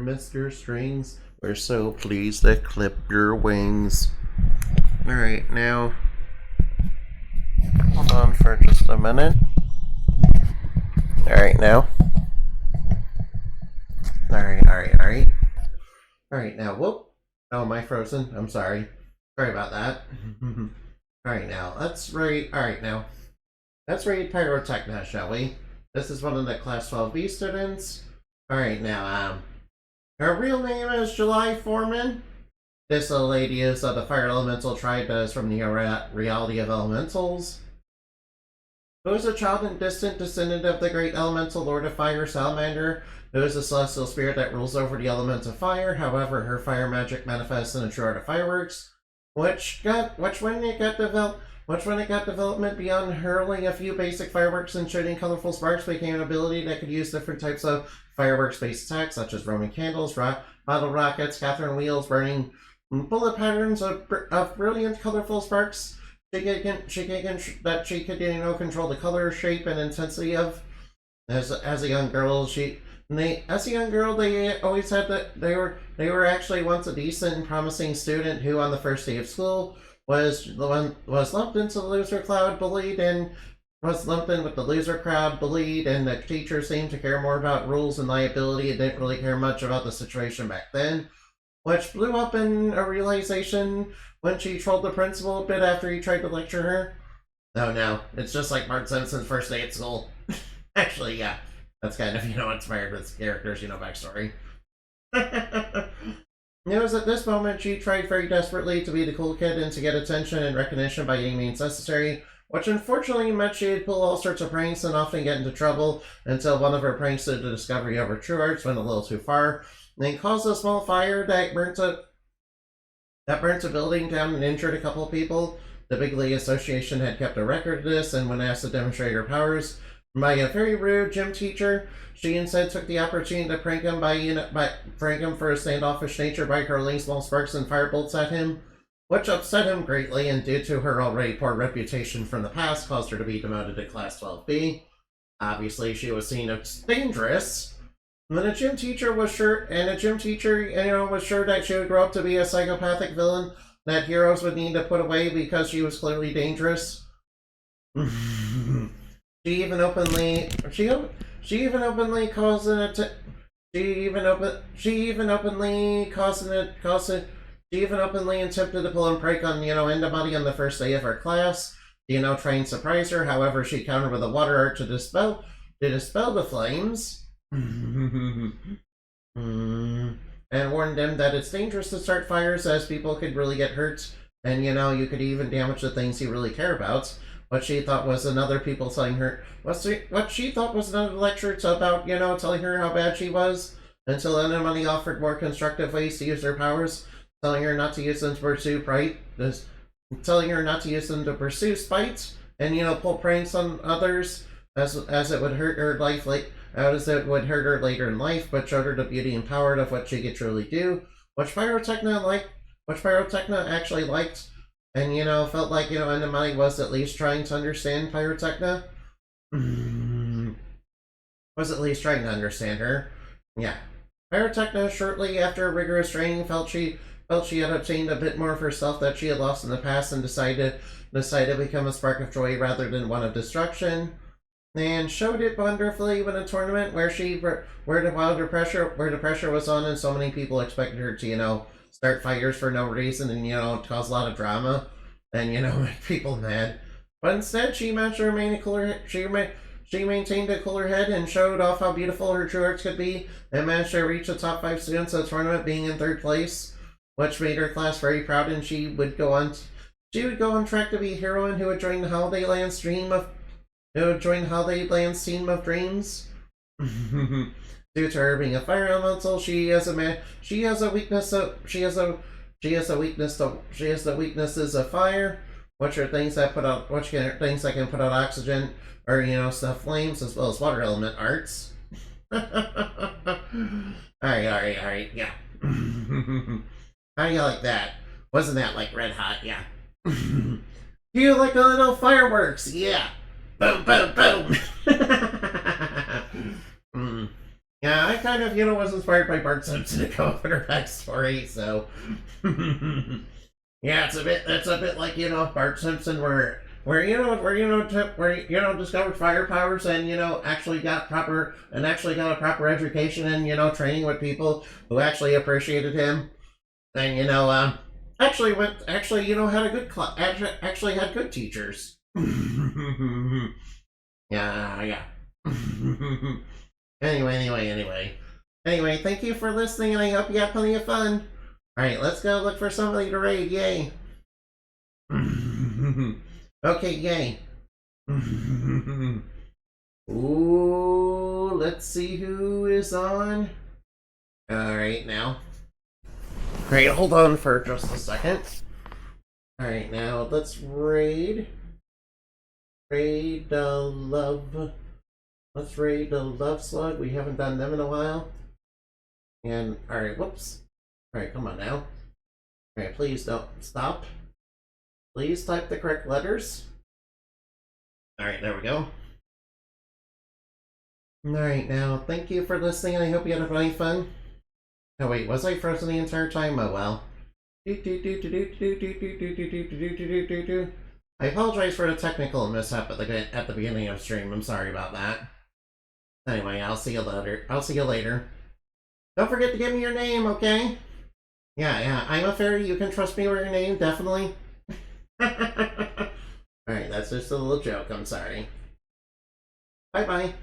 Mr. Strings, we're so pleased to clip your wings. Alright, now, hold on for just a minute. Alright, now. Alright. Alright, now, whoop. Oh, am I frozen? I'm sorry. Sorry about that. Alright, now, let's rate Pyrotechna, shall we? This is one of the Class 12B students. Alright, now, her real name is July Foreman. This little lady is of the fire elemental tribe that is from the reality of elementals. Who is a child and distant descendant of the great elemental lord of fire, Salamander, who is a celestial spirit that rules over the elements of fire. However, her fire magic manifests in a true art of fireworks, which when it got development beyond hurling a few basic fireworks and shooting colorful sparks, became an ability that could use different types of fireworks-based attacks, such as Roman candles, bottle rockets, Catherine wheels, burning bullet patterns of brilliant, colorful sparks. She could control the color, shape, and intensity of. As a young girl, they always had that they were actually once a decent and promising student who, on the first day of school, was lumped into the loser crowd, bullied, and the teacher seemed to care more about rules and liability and didn't really care much about the situation back then, which blew up in a realization when she trolled the principal a bit after he tried to lecture her. Oh no, it's just like Bart Simpson's first day at school. Actually, yeah, that's kind of, inspired with characters, backstory. It was at this moment she tried very desperately to be the cool kid and to get attention and recognition by any means necessary, which unfortunately meant she'd pull all sorts of pranks and often get into trouble until one of her pranks to the discovery of her true arts went a little too far and caused a small fire that burnt a building down and injured a couple of people. The Big League Association had kept a record of this, and when asked to demonstrate her powers by a very rude gym teacher, she instead took the opportunity to prank him for his standoffish nature by hurling small sparks and firebolts at him, which upset him greatly, and due to her already poor reputation from the past, caused her to be demoted to Class 12B. Obviously, she was seen as dangerous. When a gym teacher was sure that she would grow up to be a psychopathic villain that heroes would need to put away because she was clearly dangerous. She even openly attempted to pull a prank on anybody on the first day of her class. Trying to surprise her. However, she countered with a water art to dispel the flames. And warned them that it's dangerous to start fires as people could really get hurt, and you could even damage the things you really care about. What she thought was another lecture about telling her how bad she was, until anybody offered more constructive ways to use their powers, telling her not to use them to pursue spite and pull pranks on others as it would hurt her later in life, but showed her the beauty and power of what she could truly do, which Pyrotechna actually liked, and felt like anybody was at least trying to understand Pyrotechna. Was at least trying to understand her. Yeah. Pyrotechna, shortly after rigorous training, felt she had obtained a bit more of herself that she had lost in the past, and decided to become a spark of joy rather than one of destruction. And showed it wonderfully in a tournament where the pressure was on and so many people expected her to start fires for no reason and cause a lot of drama and make people mad. But instead, she managed to remain she maintained a cooler head and showed off how beautiful her true arts could be, and managed to reach the top 5 students of the tournament, being in 3rd place, which made her class very proud. And she would go on track to be a heroine who would join the Holiday Land's team of dreams. Due to her being a fire elemental, she has the weaknesses of fire, which are things that can put out oxygen or stuff flames, as well as water element arts. Alright, yeah. How do you like that? Wasn't that like red hot? Yeah. You like a little fireworks? Yeah. Boom, boom, boom. Yeah, I kind of, was inspired by Bart Simpson to come up with her backstory, so. Yeah, it's a bit like, Bart Simpson where discovered fire powers and, actually got a proper education and, training with people who actually appreciated him. And, had a good, actually had good teachers. Yeah. Anyway, thank you for listening, and I hope you had plenty of fun. Alright, let's go look for somebody to raid. Yay. Okay, yay. Ooh, let's see who is on. Alright, now. Alright, hold on for just a second. Alright, now let's raid. Raid the love. Let's raid the love slug. We haven't done them in a while. And, alright, whoops. Alright, come on now. Alright, please don't stop. Please type the correct letters. Alright, there we go. Alright, now, thank you for listening, and I hope you had a funny fun. Oh wait, was I frozen the entire time? Oh well. I apologize for the technical mishap at the beginning of stream. I'm sorry about that. Anyway, I'll see you later. Don't forget to give me your name, okay? Yeah, I'm a fairy. You can trust me with your name, definitely. Alright, that's just a little joke. I'm sorry. Bye-bye.